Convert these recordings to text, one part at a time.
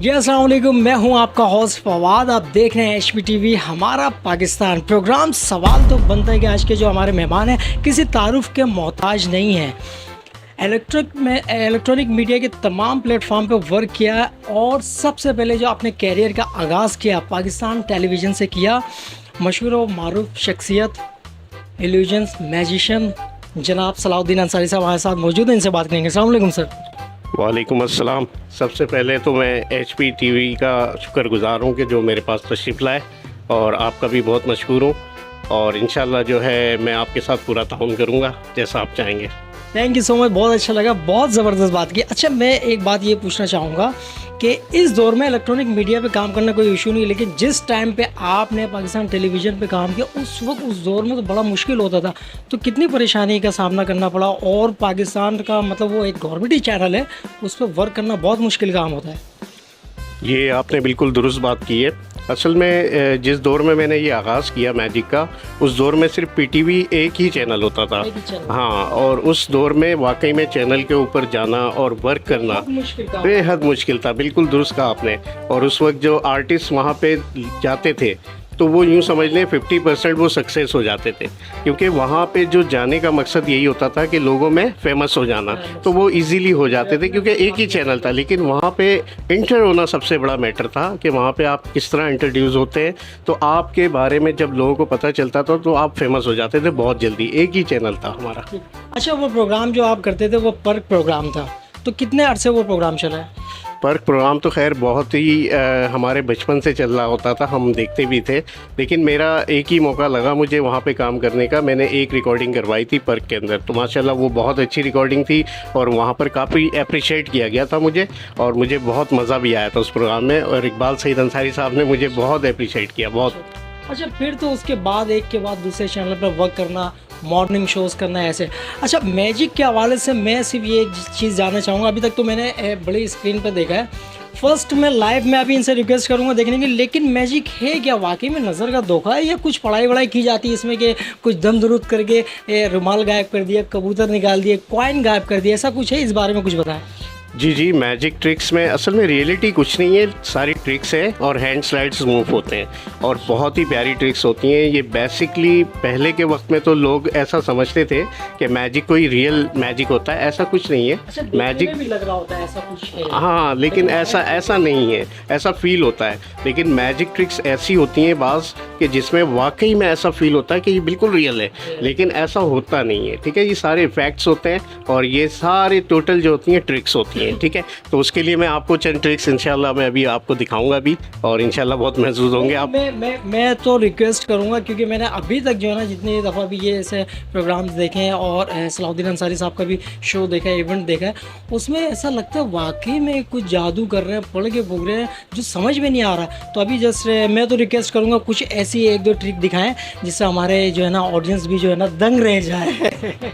जी अस्सलाम वालेकुम, मैं हूं आपका होस्ट फवाद। आप देख रहे हैं HPTV हमारा पाकिस्तान प्रोग्राम। सवाल तो बनता है कि आज के जो हमारे मेहमान हैं किसी तारुफ के मोहताज नहीं हैं। इलेक्ट्रॉनिक मीडिया के तमाम प्लेटफॉर्म पर वर्क किया और सबसे पहले जो अपने कैरियर का आगाज़ किया पाकिस्तान टेलीविज़न से किया। मशहूर और मारूफ शख्सियत इल्यूजन्स मैजिशियन जनाब सलाउद्दीन अंसारी साहब हमारे साथ मौजूद हैं, इनसे बात करेंगे। अस्सलाम वालेकुम सर। वालेकुम अस्सलाम। सबसे पहले तो मैं HPTV का शुक्रगुज़ार हूँ कि जो मेरे पास तशरीफ़ लाए, और आपका भी बहुत मशहूर हूँ, और इंशाल्लाह जो है मैं आपके साथ पूरा ताउन करूँगा जैसा आप चाहेंगे। थैंक यू सो मच, बहुत अच्छा लगा, बहुत ज़बरदस्त बात की। अच्छा, मैं एक बात ये पूछना चाहूँगा कि इस दौर में इलेक्ट्रॉनिक मीडिया पे काम करना कोई इशू नहीं, लेकिन जिस टाइम पे आपने पाकिस्तान टेलीविज़न पे काम किया उस वक्त उस दौर में तो बड़ा मुश्किल होता था, तो कितनी परेशानी का सामना करना पड़ा। और पाकिस्तान का मतलब वो एक गवर्नमेंट ही चैनल है, उस पर वर्क करना बहुत मुश्किल काम होता है। ये आपने बिल्कुल दुरुस्त बात की है। असल में जिस दौर में मैंने ये आगाज़ किया मैजिक का, उस दौर में सिर्फ PTV एक ही चैनल होता था। हाँ, और उस दौर में वाकई में चैनल के ऊपर जाना और वर्क करना बेहद मुश्किल था। बिल्कुल दुरुस्त कहा आपने। और उस वक्त जो आर्टिस्ट वहाँ पे जाते थे तो वो यूँ समझ लें 50% वो सक्सेस हो जाते थे, क्योंकि वहाँ पे जो जाने का मकसद यही होता था कि लोगों में फेमस हो जाना, तो वो इजीली हो जाते थे क्योंकि एक ही चैनल था। लेकिन वहाँ पे इंटर होना सबसे बड़ा मैटर था कि वहाँ पे आप किस तरह इंट्रोड्यूस होते हैं, तो आपके बारे में जब लोगों को पता चलता था तो आप फेमस हो जाते थे बहुत जल्दी। एक ही चैनल था हमारा। अच्छा, वो प्रोग्राम जो आप करते थे वो पर्क प्रोग्राम था, तो कितने अरसे वो प्रोग्राम चला है? पर्क प्रोग्राम तो खैर बहुत ही हमारे बचपन से चल रहा होता था, हम देखते भी थे। लेकिन मेरा एक ही मौका लगा मुझे वहाँ पे काम करने का। मैंने एक रिकॉर्डिंग करवाई थी पर्क के अंदर, तो माशाल्लाह वो बहुत अच्छी रिकॉर्डिंग थी और वहाँ पर काफ़ी अप्रिशिएट किया गया था मुझे, और मुझे बहुत मज़ा भी आया था उस प्रोग्राम में। और इकबाल सईद अंसारी साहब ने मुझे बहुत अप्रिशिएट किया, बहुत। अच्छा, फिर तो उसके बाद एक के बाद दूसरे चैनल पर वर्क करना, मॉर्निंग शोज़ करना, ऐसे। अच्छा, मैजिक के हवाले से मैं सिर्फ ये चीज़ जानना चाहूँगा, अभी तक तो मैंने बड़ी स्क्रीन पर देखा है, फर्स्ट मैं लाइव में अभी इनसे रिक्वेस्ट करूँगा देखने की, लेकिन मैजिक है क्या वाकई में? नज़र का धोखा है या कुछ पढ़ाई वढ़ाई की जाती है इसमें कि कुछ दम दुरुस्त करके रुमाल गायब कर दिया, कबूतर निकाल दिए, कॉइन गायब कर दिया, ऐसा कुछ है? इस बारे में कुछ बताएं। जी, मैजिक ट्रिक्स में असल में रियलिटी कुछ नहीं है, सारी ट्रिक्स हैं और हैंड स्लाइड्स मूव होते हैं और बहुत ही प्यारी ट्रिक्स होती हैं। ये बेसिकली पहले के वक्त में तो लोग ऐसा समझते थे कि मैजिक कोई रियल मैजिक होता है, ऐसा कुछ नहीं है। अच्छा, मैजिक भी लग रहा होता है ऐसा कुछ है। हाँ, लेकिन ऐसा नहीं है, ऐसा फील होता है। लेकिन मैजिक ट्रिक्स ऐसी होती हैं बाज़ कि जिसमें वाकई में ऐसा फील होता है कि ये बिल्कुल रियल है, लेकिन ऐसा होता नहीं है। ठीक है, ये सारे इफेक्ट्स होते हैं और ये सारे टोटल जो होती हैं ट्रिक्स होती हैं। ठीक है, तो उसके लिए मैं आपको चंद ट्रिक्स इंशाल्लाह मैं अभी आपको दिखाऊंगा भी, और इंशाल्लाह बहुत महसूस होंगे आप। मैं तो रिक्वेस्ट करूंगा, क्योंकि मैंने अभी तक जो है ना जितनी दफ़ा भी ये ऐसे प्रोग्राम्स देखे हैं और सलाउद्दीन अंसारी साहब का भी शो देखा है, इवेंट देखा है, उसमें ऐसा लगता है वाकई में कुछ जादू कर रहे हैं, पढ़ के फूक रहे हैं, जो समझ में नहीं आ रहा। तो अभी जस्ट मैं तो रिक्वेस्ट करूँगा कुछ ऐसी एक दो ट्रिक दिखाएँ जिससे हमारे जो है ना ऑडियंस भी जो है ना दंग रह जाए।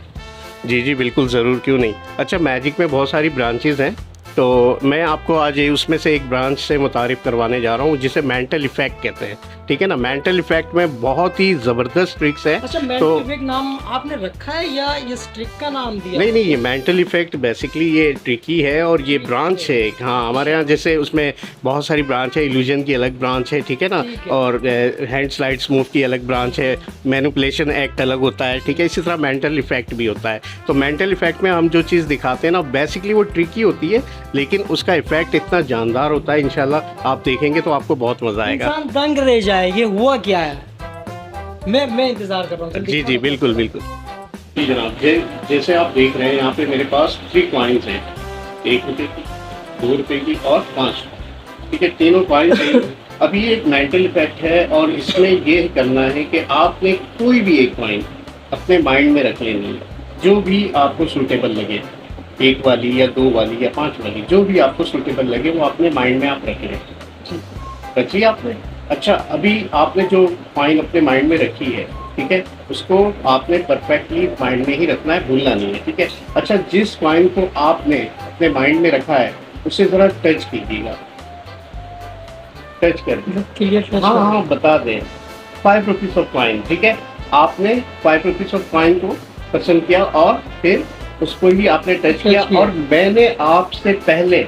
जी बिल्कुल, ज़रूर, क्यों नहीं। अच्छा, मैजिक में बहुत सारी ब्रांचेज़ हैं, तो मैं आपको आज उसमें से एक ब्रांच से मुतारिफ़ करवाने जा रहा हूँ जिसे मेंटल इफ़ेक्ट कहते हैं। ठीक है ना, मेंटल इफ़ेक्ट में बहुत ही ज़बरदस्त ट्रिक्स है। अच्छा, मेंटल इफ़ेक्ट नाम आपने रखा है या ये ट्रिक का नाम दिया? नहीं, ये मेंटल इफ़ेक्ट बेसिकली ये ट्रिक ही है और ये ब्रांच है। हाँ, हमारे यहाँ जैसे उसमें बहुत सारी ब्रांच है, इल्यूजन की अलग ब्रांच है, ठीक है ना, और हैंड स्लाइड्स मूव की अलग ब्रांच है, मैनिपुलेशन एक्ट अलग होता है। ठीक है, इसी तरह मेंटल इफ़ेक्ट भी होता है। तो मेंटल इफ़ेक्ट में हम जो चीज़ दिखाते हैं ना, बेसिकली वो ट्रिक ही होती है, लेकिन उसका इफ़ेक्ट इतना जानदार होता है। इंशाल्लाह आप देखेंगे तो आपको बहुत मज़ा आएगा, इंसान दंग रह जाए। ये हुआ क्या है? मैं इंतज़ार कर रहा हूँ। जी बिल्कुल जी जनाब। जैसे आप देख रहे हैं यहाँ पे मेरे पास 3 कॉइन्स हैं, 1 रुपये की, 2 रुपये की और 5। ठीक है, तीनों कॉइन्स हैं। अभी एक मेंटल इफेक्ट है और इसमें ये करना है कि आपने कोई भी एक कॉइन अपने माइंड में रख लेनी है, जो भी आपको सूटेबल लगे, 1 वाली या 2 वाली या 5 वाली, जो भी आपको सूटेबल लगे वो अपने माइंड में आप रख लें। रखिए आपने। अच्छा, अभी आपने जो कॉइन अपने माइंड में रखी है, ठीक है, उसको आपने परफेक्टली माइंड में ही रखना है, भूलना नहीं है। ठीक है। अच्छा, जिस कॉइन को आपने अपने माइंड में रखा है उसे ज़रा टच कीजिएगा, टच कर। हाँ, बता दें, 5 रुपीज़ ऑफ कॉइन। ठीक है, आपने 5 रुपीज़ ऑफ कॉइन को पसंद किया और फिर उसको ही आपने टच किया, और मैंने आपसे पहले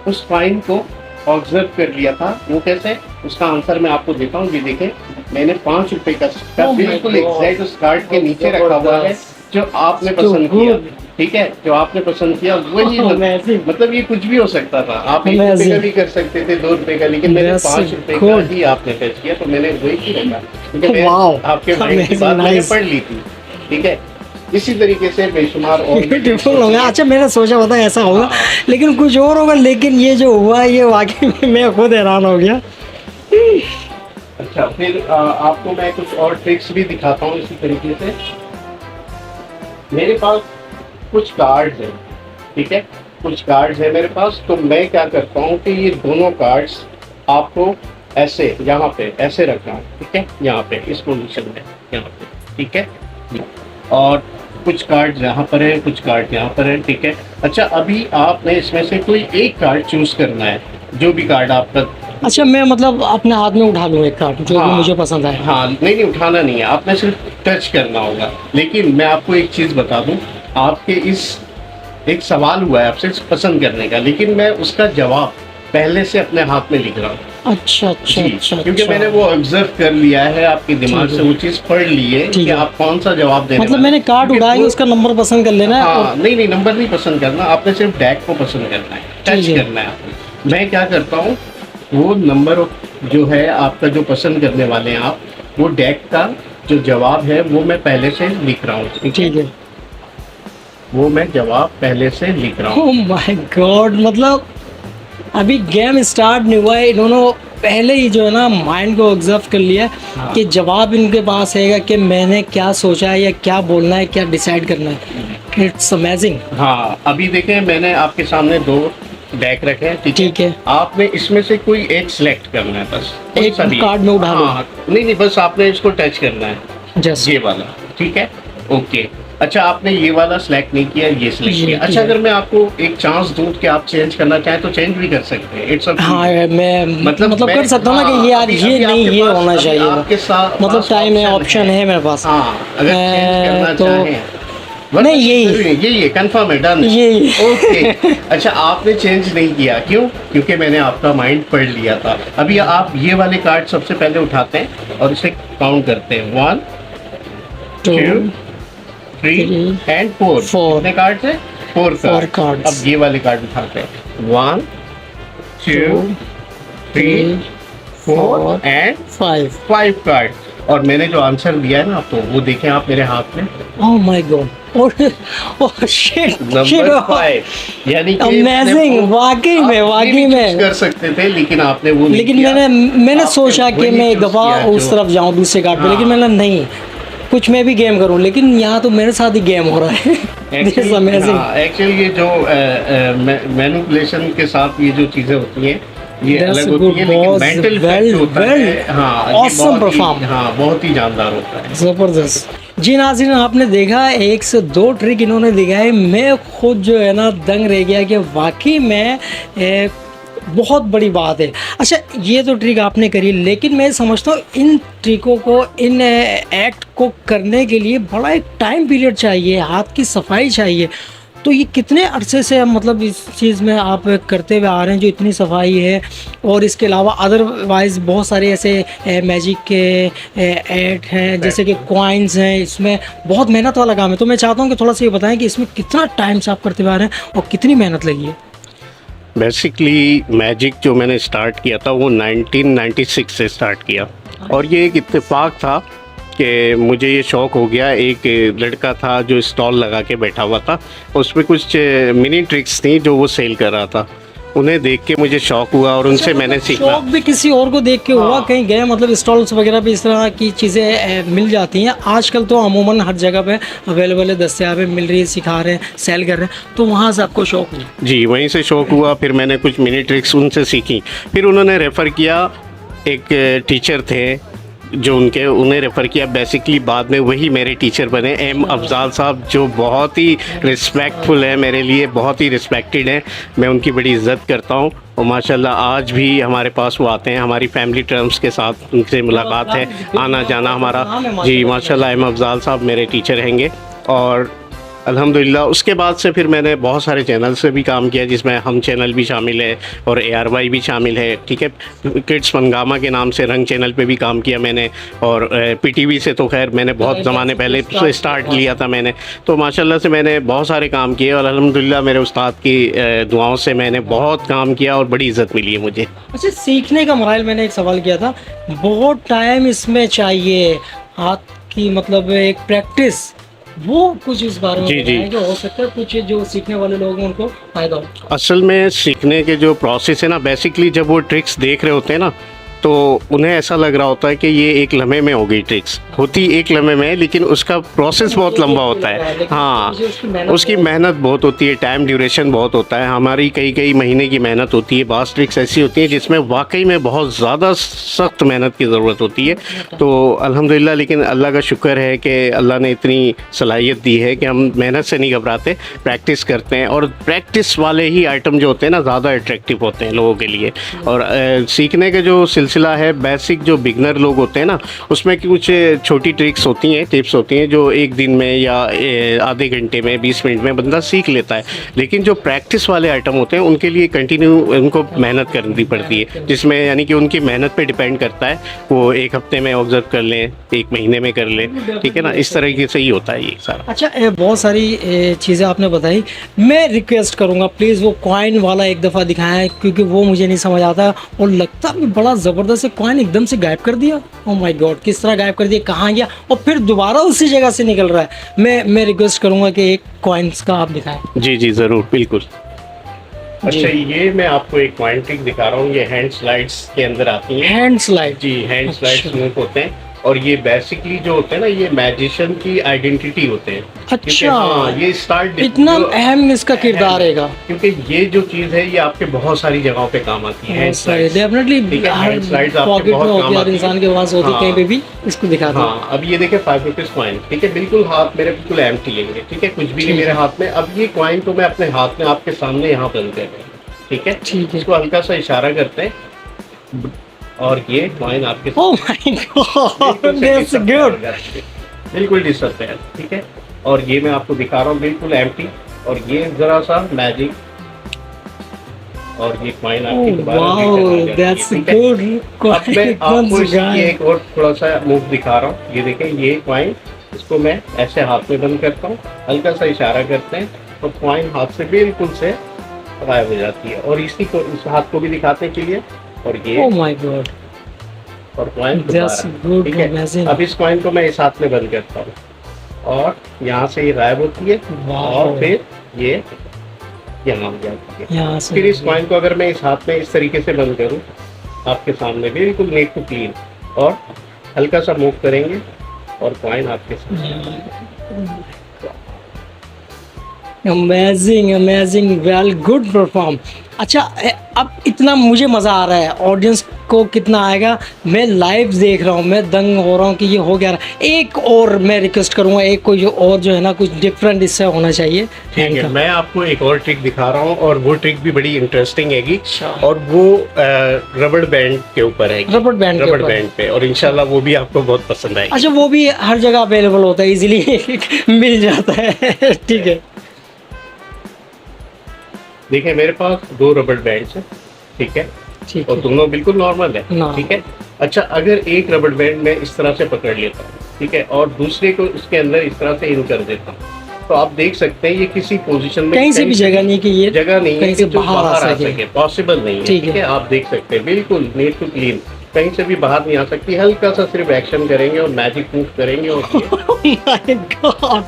उस कॉइन को ऑब्जर्व कर लिया था। वो कैसे, उसका आंसर मैं आपको देता हूँ। ये देखें, मैंने 5 रुपए का सिक्का बिल्कुल एग्जैक्ट उस कार्ड के नीचे रखा हुआ है जो आपने पसंद किया। ठीक है, जो आपने पसंद किया वही मतलब ये कुछ भी हो सकता था। आप 1 रुपए का भी कर सकते थे, 2 रुपए का, लेकिन मैंने 5 रुपए का ही आपने टच किया, तो मैंने वही ही रखा, क्योंकि मैं आपके माइंड की बात मैंने पढ़ ली थी। ठीक है, इसी तरीके से बेशुमार और ब्यूटीफुल हो गया। अच्छा, मैंने सोचा पता ऐसा होगा, लेकिन कुछ और होगा, लेकिन ये जो हुआ ये वाकई में मैं खुद हैरान हो गया। अच्छा, फिर आपको मैं कुछ और ट्रिक्स भी दिखाता हूँ इसी तरीके से। मेरे पास कुछ कार्ड्स हैं, ठीक है, कुछ कार्ड्स हैं मेरे पास। तो मैं क्या करता हूँ कि ये दोनों कार्ड्स आपको ऐसे यहाँ पे ऐसे रखना है, ठीक है, यहाँ पे इस पोजीशन में, यहाँ पे, ठीक है। और कुछ कार्ड यहाँ पर है, कुछ कार्ड यहाँ पर है, ठीक है। अच्छा, अभी आपने इसमें से कोई एक कार्ड चूज करना है, जो भी कार्ड आपका। अच्छा, मैं मतलब अपने हाथ में उठा लूँ एक कार्ड जो भी मुझे पसंद आए? हाँ, नहीं उठाना नहीं है, आपने सिर्फ टच करना होगा। लेकिन मैं आपको एक चीज़ बता दूं, आपके इस एक सवाल हुआ है आपसे पसंद करने का, लेकिन मैं उसका जवाब पहले से अपने हाथ में लिख रहा हूँ। अच्छा अच्छा अच्छा, क्योंकि मैंने वो ऑब्जर्व कर लिया है, आपके दिमाग से वो चीज़ पढ़ ली है कि आप कौन सा जवाब देने मतलब मैंने कार्ड उठाया, उसका नंबर पसंद कर लेना है। हाँ, नहीं नंबर नहीं पसंद करना, आपने सिर्फ डेक को पसंद करना है, टच करना है आपने। मैं क्या करता हूँ, वो नंबर जो है आपका जो पसंद करने वाले हैं आप, वो डेक का जो जवाब है वो मैं पहले से लिख रहा हूँ, ठीक है। वो मैं जवाब पहले से लिख रहा हूँ। ओह माय गॉड, मतलब अभी गेम स्टार्ट नहीं हुआ है, इन्होंने पहले ही जो है ना माइंड को ऑब्जर्व कर लिया कि जवाब इनके पास है कि मैंने क्या सोचा है या क्या बोलना है, क्या डिसाइड करना है। It's amazing. हाँ, अभी देखें, मैंने आपके सामने 2 डेक रखे हैं, ठीक है। आपने इसमें से कोई एक सिलेक्ट करना है, बस एक कार्ड में उठा लो। नहीं, बस आपने इसको टच करना है, जस्ट ये वाला, ठीक है, ओके। अच्छा, आपने ये वाला सिलेक्ट नहीं किया, ये सिलेक्ट किया। अच्छा, अगर मैं आपको एक चांस दूं कि आप चेंज करना चाहें तो चेंज भी कर सकते हैं। इट्स हाँ, मैं मतलब कर सकता हूँ ना कि ये यार ये नहीं, ये होना चाहिए आपके साथ, मतलब टाइम है, ऑप्शन है मेरे पास। हाँ, अगर चेंज करना चाहें नहीं, यही कंफर्म है, डन, यही ओके। अच्छा, आपने चेंज नहीं किया, क्यों? क्योंकि मैंने आपका माइंड पढ़ लिया था। अभी आप ये वाले कार्ड सबसे पहले उठाते हैं और इसे काउंट करते हैं, 1 2 3 एंड 4। कितने कार्ड है? 4 कार्ड। अब ये वाले कार्ड उठाते हैं, 1 2 3 4 एंड 5 कार्ड। और मैंने जो आंसर दिया है ना आपको, वो देखें आप मेरे हाथ में। ओह my God, oh shit, number 5, यानी कि अमेजिंग। वाकई में कर सकते थे, लेकिन आपने वो नहीं लेकिन किया। मैंने सोचा कि मैं एक दफ़ा उस तरफ जाऊं दूसरे कार्ड पे, लेकिन मैंने नहीं, कुछ मैं भी गेम करूं, लेकिन यहाँ तो मेरे साथ ही गेम हो रहा है। एक्चुअली ये जो मैनिपुलेशन के साथ ये जो चीज़ें होती हैं, ये अलग होती है, लेकिन मेंटल इफेक्ट होता है। हाँ, ऑसम परफॉर्म, हाँ, बहुत ही जानदार होता है, ज़बरदस्त। जी नाज़रीन, आपने देखा 1 से 2 ट्रिक इन्होंने दिखाए, मैं खुद जो है ना दंग रह गया कि वाकई में बहुत बड़ी बात है। अच्छा, ये तो ट्रिक आपने करी, लेकिन मैं समझता हूँ इन ट्रिकों को, इन एक्ट को करने के लिए बड़ा एक टाइम पीरियड चाहिए, हाथ की सफाई चाहिए। तो ये कितने अरसे से मतलब इस चीज़ में आप करते हुए आ रहे हैं, जो इतनी सफाई है? और इसके अलावा अदरवाइज़ बहुत सारे ऐसे मैजिक के ऐड हैं, जैसे कि कॉइन्स हैं, इसमें बहुत मेहनत वाला काम है। तो मैं चाहता हूँ कि थोड़ा सा ये बताएं कि इसमें कितना टाइम से आप करते हुए आ रहे हैं और कितनी मेहनत लगी है? बेसिकली मैजिक जो मैंने स्टार्ट किया था वो 1996 से स्टार्ट किया, और ये एक इत्तेफाक था कि मुझे ये शौक़ हो गया। एक लड़का था जो स्टॉल लगा के बैठा हुआ था, उसमें कुछ मिनी ट्रिक्स थी जो वो सेल कर रहा था, उन्हें देख के मुझे शौक़ हुआ और उनसे मैंने सीखा। शौक़ भी किसी और को देख के हुआ? कहीं गए मतलब स्टॉल्स वगैरह पे इस तरह की चीज़ें मिल जाती हैं आजकल, तो अमूमन हर जगह पे अवेलेबल है, दस्तयाब है, मिल रही है, सिखा रहे हैं, सेल कर रहे हैं, तो वहाँ से आपको शौक़ हुआ? जी, वहीं से शौक़ हुआ। फिर मैंने कुछ मिनी ट्रिक्स उनसे सीखी, फिर उन्होंने रेफ़र किया, एक टीचर थे जो उन्हें रेफ़र किया। बेसिकली बाद में वही मेरे टीचर बने, एम अफजाल साहब, जो बहुत ही रिस्पेक्टफुल है मेरे लिए, बहुत ही रिस्पेक्टेड है। मैं उनकी बड़ी इज़्ज़त करता हूँ और माशाल्लाह आज भी हमारे पास वो आते हैं, हमारी फैमिली टर्म्स के साथ उनसे मुलाकात है, आना जाना हमारा। जी माशाल्लाह, एम अफजाल साहब मेरे टीचर हैंगे। और अल्हम्दुलिल्लाह। उसके बाद से फिर मैंने बहुत सारे चैनल से भी काम किया, जिसमें हम चैनल भी शामिल है और ARY भी शामिल है, ठीक है। किड्स फनगामा के नाम से रंग चैनल पे भी काम किया मैंने, और PTV से तो खैर मैंने बहुत ज़माने पहले से स्टार्ट किया था मैंने। तो माशाल्लाह से मैंने बहुत सारे काम किए और अल्हम्दुलिल्लाह मेरे उस्ताद की दुआओं से मैंने बहुत काम किया और बड़ी इज़्ज़त मिली है मुझे। अच्छा, सीखने का मराइल मैंने एक सवाल किया था, बहुत टाइम इसमें चाहिए, हाथ की मतलब एक प्रैक्टिस, वो कुछ इस बारे में जी, जी। बताएं, जो हो सकता है कुछ जो सीखने वाले लोग हैं उनको फ़ायदा हो। असल में सीखने के जो प्रोसेस है ना, बेसिकली जब वो ट्रिक्स देख रहे होते हैं ना, तो उन्हें ऐसा लग रहा होता है कि ये एक लम्हे में हो गई ट्रिक्स, होती एक लम्हे में है, लेकिन उसका प्रोसेस बहुत लंबा होता है। हाँ, उसकी मेहनत बहुत होती है, टाइम ड्यूरेशन बहुत होता है, हमारी कई कई महीने की मेहनत होती है। बास ट्रिक्स ऐसी होती हैं जिसमें वाकई में बहुत ज़्यादा सख्त मेहनत की ज़रूरत होती है। तो अल्हम्दुलिल्लाह, लेकिन अल्लाह का शुक्र है कि अल्लाह ने इतनी सलाहियत दी है कि हम मेहनत से नहीं घबराते, प्रैक्टिस करते हैं, और प्रैक्टिस वाले ही आइटम जो होते हैं ना ज़्यादा अट्रैक्टिव होते हैं लोगों के लिए। और सीखने के जो सिलसिला है, बेसिक जो बिगनर लोग होते हैं ना, उसमें कुछ छोटी ट्रिक्स होती हैं, टिप्स होती हैं, जो एक दिन में या आधे घंटे में 20 मिनट में बंदा सीख लेता है। लेकिन जो प्रैक्टिस वाले आइटम होते हैं उनके लिए कंटिन्यू उनको मेहनत करनी पड़ती है, जिसमें यानी कि उनकी मेहनत पे डिपेंड करता है, वो एक हफ्ते में ऑब्जर्व कर लें, एक महीने में कर लें, ठीक है ना, इस तरीके से ही होता है ये सारा। अच्छा, बहुत सारी चीज़ें आपने बताई, मैं रिक्वेस्ट करूँगा प्लीज़ वो कॉइन वाला एक दफ़ा दिखाएं, क्योंकि वो मुझे नहीं समझ आता और लगता भी बड़ा ज़बरदस्त है। कॉइन एकदम से गायब कर दिया, ओह माय गॉड, किस तरह गायब कर दिया, कहाँ गया, और फिर दोबारा उसी जगह से निकल रहा है। मैं रिक्वेस्ट करूँगा कि एक कॉइन्स का आप दिखाएं। जी जी, ज़रूर, बिल्कुल। अच्छा, ये मैं आपको एक कॉइन ट्रिक दिखा रहा हूँ, ये हैंड स्लाइड्स के अंदर आती है। हैंड स्लाइड, जी, हैंड स्लाइड्स अच्छा। मूव होते हैं, और ये बेसिकली जो होते हैं ना, ये मैजिशियन की आइडेंटिटी होते हैं। क्योंकि अच्छा, हाँ, ये स्टार्ट इतना अहम इसका किरदार है। क्योंकि ये जो चीज़ है ये आपके बहुत सारी जगहों पे काम आती है। डेफिनेटली हर पॉकेट में होती है, हर इंसान के पास होती है, कहीं पे भी इसको दिखाते हैं। हाँ, अब ये देखें 5 रुपीज़ कॉइन, ठीक है, बिल्कुल हाथ मेरे बिल्कुल एम्प्टी लेंगे, ठीक है, कुछ भी नहीं मेरे हाथ में। अब ये कॉइन तो मैं अपने हाथ में आपके सामने यहाँ बंद कर रहा हूँ, ठीक है, ठीक है। इसको हल्का सा इशारा करते हैं और ये कॉइन आपके ओह माय गॉड, दैट्स गुड, बिल्कुल डिस्टर्ब है, ठीक है। और ये मैं आपको दिखा रहा हूँ बिल्कुल एम्प्टी, और ये जरा सा मैजिक, और ये कॉइन आपकी दोबारा वाओ, दैट्स गुड। अब मैं आपको इसकी एक और थोड़ा सा मूव दिखा रहा हूँ। ये देखें, ये कॉइन, इसको मैं ऐसे हाथ में बंद करता हूँ, हल्का सा इशारा करते हैं और कॉइन हाथ से बिल्कुल से गायब हो जाती है। और इसी को, इस हाथ को भी दिखाते हैं क्लियर, और ये ओह माय गॉड, और कॉइन दैट्स गुड, ठीक है। अमेजिंग। अब इस कॉइन को मैं इस हाथ में बंद करता हूँ और यहाँ से ये गायब होती है, और फिर ये यहाँ हो जाती है। यहाँ से फिर इस कॉइन को अगर मैं इस हाथ में इस तरीके से बंद करूँ आपके सामने बिल्कुल नीट टू क्लीन, और हल्का सा मूव करेंगे और कॉइन आपके सामने। Amazing amazing, well good perform. अच्छा, अब इतना मुझे मज़ा आ रहा है, ऑडियंस को कितना आएगा, मैं लाइव देख रहा हूँ, मैं दंग हो रहा हूँ कि ये हो गया रहा। एक और मैं रिक्वेस्ट करूँगा, एक कोई और जो है ना कुछ डिफरेंट इससे होना चाहिए। ठीक है, मैं आपको एक और ट्रिक दिखा रहा हूँ, और वो ट्रिक भी बड़ी इंटरेस्टिंग हैगी, अच्छा। और वो रबड़ बैंड के ऊपर है, रबड़ बैंड पे, और इंशाल्लाह वो भी आपको बहुत पसंद आएगी। अच्छा, वो भी हर जगह अवेलेबल होता है, इजीली मिल जाता है, ठीक है। देखिए, मेरे पास 2 रबड़ बैंड्स हैं, ठीक है, ठीक और है, दोनों बिल्कुल नॉर्मल है, नॉर्मल। ठीक है। अच्छा, अगर एक रबड़ बैंड मैं इस तरह से पकड़ लेता हूँ, ठीक है, और दूसरे को इसके अंदर इस तरह से इन कर देता हूँ, तो आप देख सकते हैं ये किसी पोजीशन में कहीं से भी जगह नहीं कि ये जगह नहीं कहीं है से कि जो बाहर आ बाहर आ सके। सके, पॉसिबल नहीं है, ठीक ठीक है। है। आप देख सकते हैं बिल्कुल नीट टू क्लीन, कहीं से भी बाहर नहीं आ सकती। हल्का सा सिर्फ एक्शन करेंगे और मैजिक मूव करेंगे, और ये माय गॉड,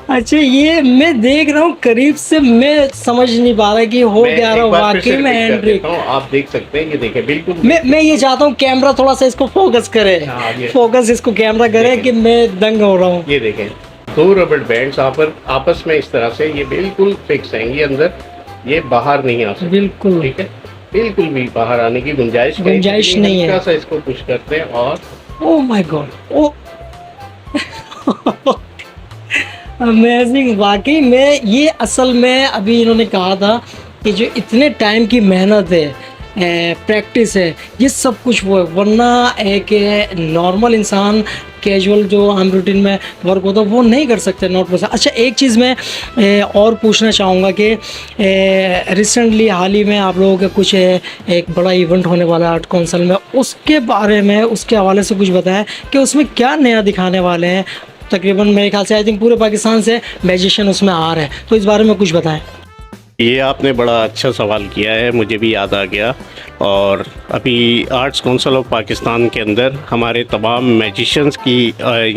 अच्छा, ये मैं देख रहा हूँ करीब से, मैं समझ नहीं पा रहा कि हो मैं क्या एक रहा बार फिर वाकई से में repeat कर हैंड ट्रिक। देता हूँ, आप देख सकते हैं, ये देखें बिल्कुल। मैं ये चाहता हूँ कैमरा थोड़ा सा इसको फोकस करे, हाँ, ये। फोकस इसको कैमरा करे देखें। कि मैं दंग हो रहा हूँ। ये देखें, 2 रबड़ बैंड्स आपस में इस तरह से ये बिल्कुल फिक्स हैं, ये अंदर, ये बाहर नहीं आ सकते, बिल्कुल, ठीक है, बिल्कुल भी बाहर आने की गुंजाइश नहीं है। हल्का सा इसको पुश करते हैं, और oh my God, oh amazing, वाकई में ये असल में अभी इन्होंने कहा था कि जो इतने टाइम की मेहनत है, प्रैक्टिस है, ये सब कुछ वो है, वरना एक नॉर्मल इंसान कैजुअल जो आम रूटीन में वर्क होता है वो नहीं कर सकते, नॉट पॉसिबल। अच्छा, एक चीज़ मैं और पूछना चाहूँगा कि रिसेंटली हाल ही में आप लोगों का कुछ एक बड़ा इवेंट होने वाला है आर्ट काउंसिल में, उसके बारे में, उसके हवाले से कुछ बताएं कि उसमें क्या नया दिखाने वाले हैं। तकरीबन मेरे ख्याल से आई थिंक पूरे पाकिस्तान से मैजिशियन उसमें आ रहे हैं, तो इस बारे में कुछ बताएं। ये आपने बड़ा अच्छा सवाल किया है, मुझे भी याद आ गया। और अभी आर्ट्स काउंसिल ऑफ पाकिस्तान के अंदर हमारे तमाम मैजिशियंस की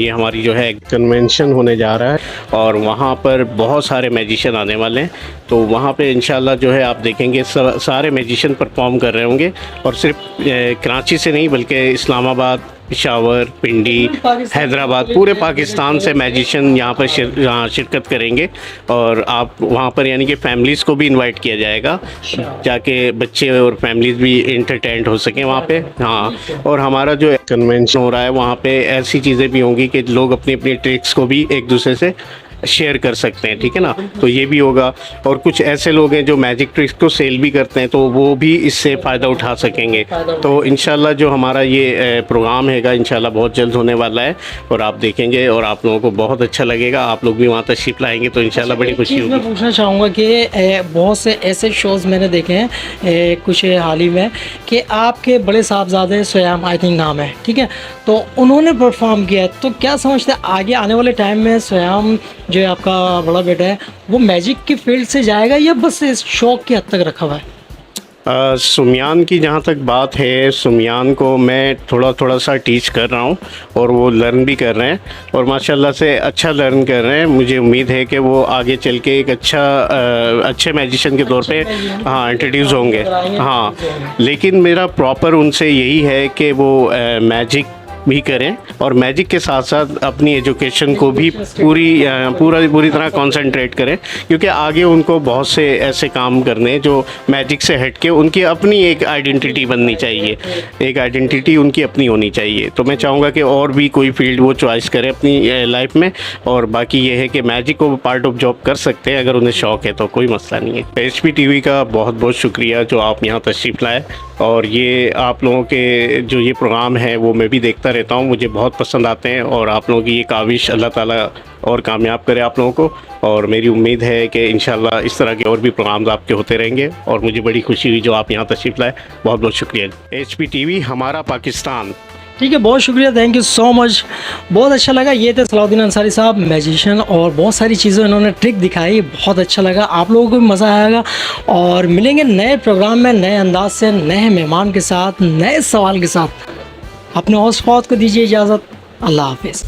ये हमारी जो है कन्वेंशन होने जा रहा है, और वहाँ पर बहुत सारे मैजिशियन आने वाले हैं। तो वहाँ पे इंशाल्लाह जो है आप देखेंगे सारे मैजिशियन परफॉर्म कर रहे होंगे, और सिर्फ कराची से नहीं बल्कि इस्लामाबाद, पेशावर, पिंडी, हैदराबाद, पूरे पाकिस्तान से मैजिशियन यहाँ पर शिरकत करेंगे। और आप वहाँ पर यानी कि फैमिलीज़ को भी इनवाइट किया जाएगा, जाके बच्चे और फैमिलीज़ भी इंटरटेन हो सकें वहाँ पे। हाँ, और हमारा जो कन्वेंशन हो रहा है वहाँ पे ऐसी चीज़ें भी होंगी कि लोग अपनी अपनी ट्रिक्स को भी एक दूसरे से शेयर कर सकते हैं, ठीक है ना। तो ये भी होगा, और कुछ ऐसे लोग हैं जो मैजिक ट्रिक्स को सेल भी करते हैं, तो वो भी इससे फ़ायदा उठा सकेंगे। तो इंशाल्लाह जो हमारा ये प्रोग्राम हैगा इंशाल्लाह बहुत जल्द होने वाला है, और आप देखेंगे और आप लोगों को बहुत अच्छा लगेगा। आप लोग भी वहाँ तशरीफ़ लाएंगे तो इंशाल्लाह बड़ी खुशी होगी। मैं पूछना चाहूँगा कि बहुत से ऐसे शोज़ मैंने देखे हैं कुछ हाल ही में कि आपके बड़े साहबजादे स्वयं आई थिंक नाम है, ठीक है, तो उन्होंने परफॉर्म किया है। तो क्या समझते हैं आगे आने वाले टाइम में स्वयं जो है आपका बड़ा बेटा है वो मैजिक की फील्ड से जाएगा, या बस इस शौक की हद तक रखा हुआ है? सुमयान की जहाँ तक बात है, सुमयान को मैं थोड़ा थोड़ा सा टीच कर रहा हूँ, और वो लर्न भी कर रहे हैं, और माशाल्लाह से अच्छा लर्न कर रहे हैं। मुझे उम्मीद है कि वो आगे चल के एक अच्छे मैजिशियन के तौर पे हाँ इंट्रोड्यूस होंगे। हाँ, लेकिन मेरा प्रॉपर उनसे यही है कि वो मैजिक भी करें, और मैजिक के साथ साथ अपनी एजुकेशन को भी पूरी तरह कंसंट्रेट करें, क्योंकि आगे उनको बहुत से ऐसे काम करने जो मैजिक से हट के उनकी अपनी एक आइडेंटिटी बननी चाहिए, एक आइडेंटिटी उनकी अपनी होनी चाहिए। तो मैं चाहूँगा कि और भी कोई फील्ड वो चॉइस करें अपनी लाइफ में, और बाकी ये है कि मैजिक को पार्ट ऑफ जॉब कर सकते हैं अगर उन्हें शौक़ है, तो कोई मसला नहीं है। HPTV का बहुत बहुत शुक्रिया जो आप यहाँ तशरीफ़ लाए, और ये आप लोगों के जो ये प्रोग्राम है वो मैं भी देखता रहता हूँ, मुझे बहुत पसंद आते हैं, और आप लोगों की ये काविश अल्लाह ताला और कामयाब करे आप लोगों को। और मेरी उम्मीद है कि इंशाल्लाह इस तरह के और भी प्रोग्राम्स आपके होते रहेंगे, और मुझे बड़ी खुशी हुई जो आप यहाँ तशरीफ़ लाए। बहुत बहुत शुक्रिया। HPTV हमारा पाकिस्तान। ठीक है, बहुत शुक्रिया, थैंक यू सो मच, बहुत अच्छा लगा। ये थे सलाउद्दीन अंसारी साहब, मैजिशियन, और बहुत सारी चीज़ें इन्होंने ट्रिक दिखाई, बहुत अच्छा लगा। आप लोगों को भी मज़ा आएगा, और मिलेंगे नए प्रोग्राम में नए अंदाज से, नए मेहमान के साथ, नए सवाल के साथ। अपने होस्ट को दीजिए इजाज़त। अल्लाह हाफिज़।